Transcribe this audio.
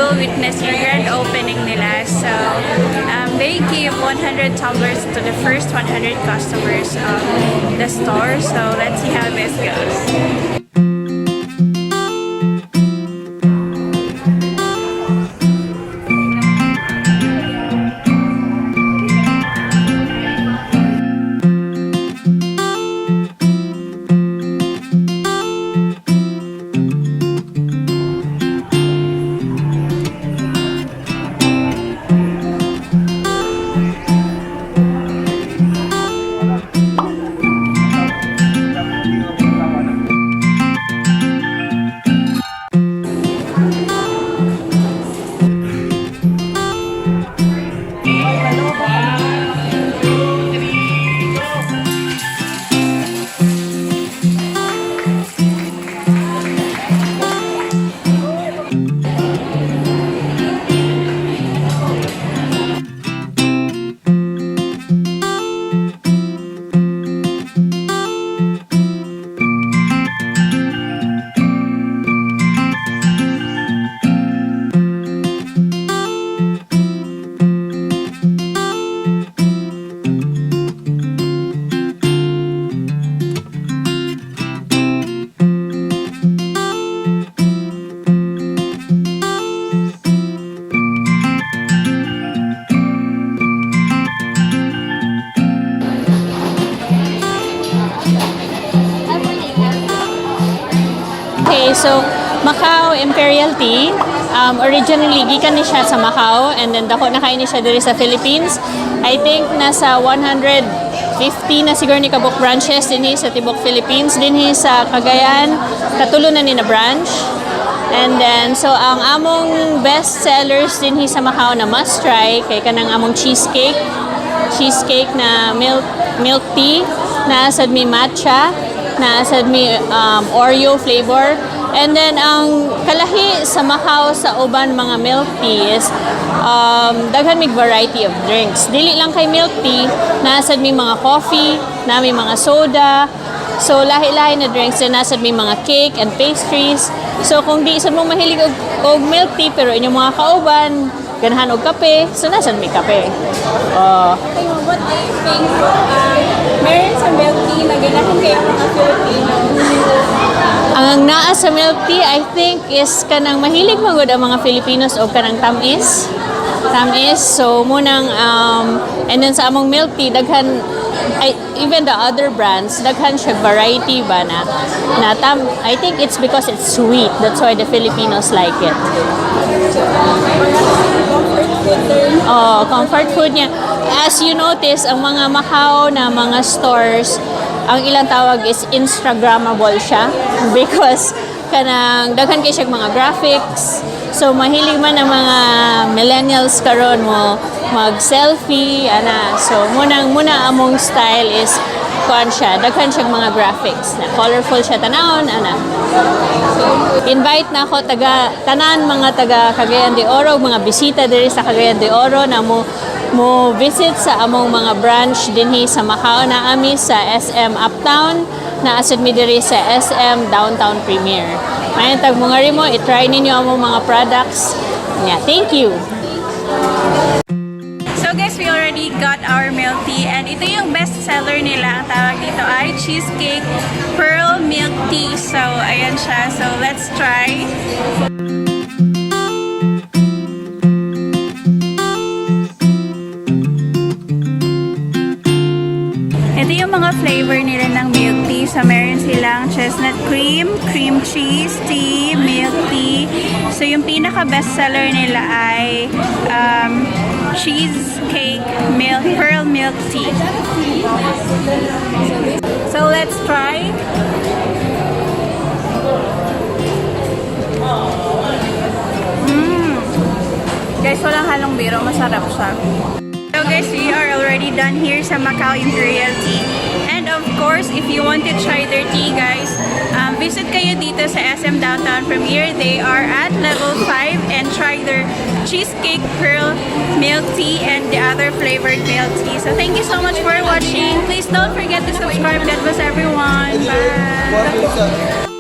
will witness yung grand opening nila. So, they give 100 tumblers to the first 100 customers of the store. So, let's see how this goes. Okay, so Macau Imperial Tea, originally gikan ni siya sa Macau and then dako na kayo ni siya diri sa Philippines. I think nasa 150 na siguro ni kabuk branches dinhi sa tibok Philippines, dinhi sa Cagayan, katulo na ni na branch. And then so ang among best sellers dinhi sa Macau na must try kay kanang among cheesecake na milk tea, naasad mi matcha, naasad mi Oreo flavor. And then ang kalahi sa Macau sa uban mga milk tea is daghan mig variety of drinks. Dili lang kay milk tea, naasad mi mga coffee, na may mga soda. So lahi-lahi na drinks, and nasad may mga cake and pastries. So kung di isad mo mahilig og milk tea pero inyong mga kauban ganahan og kape, so nasad may kape. What do you think? Meron sa milk tea na ganahan kayo mga Filipino? Ang naa sa milk tea, I think, is kanang mahilig magod ang mga Filipinos o kanang tamis. So, munang, and then sa among milk tea, daghan, even the other brands, daghan siya variety ba na I think it's because it's sweet. That's why the Filipinos like it. Oh, comfort food niya. As you notice, ang mga Macau na mga stores, ang ilang tawag is Instagrammable siya because kanang daghan kay siya mga graphics. So mahilig man ang mga millennials karon mo mag-selfie ana. So muna among style is kuan siya, daghan siya mga graphics na colorful siya tanawon ana. Invite na ako tanan mga taga Cagayan de Oro, mga bisita diri sa Cagayan de Oro na mo visit sa among mga branch dinhi sa Macau, na ami sa SM Uptown, na asad mi diri sa SM Downtown Premier. Mayon tag mga rimo i-try ninyo among mga products. Yeah, thank you. So guys, we already got our milk tea and ito yung best seller nila. Ang tawag dito ay Cheesecake Pearl Milk Tea. So ayan siya. So let's try. Ito yung mga flavor nila ng milk tea. So, meron silang chestnut cream, cream cheese tea, milk tea. So, yung pinaka-best seller nila ay cheesecake pearl milk tea. So, let's try. Guys, walang halong biro. Masarap siya. So guys, we are already done here sa Macau Imperial Tea. And of course, if you want to try their tea, guys, visit kayo dito sa SM Downtown Premier. They are at level 5 and try their Cheesecake Pearl Milk Tea and the other flavored milk tea. So thank you so much for watching. Please don't forget to subscribe. God bless everyone. Bye!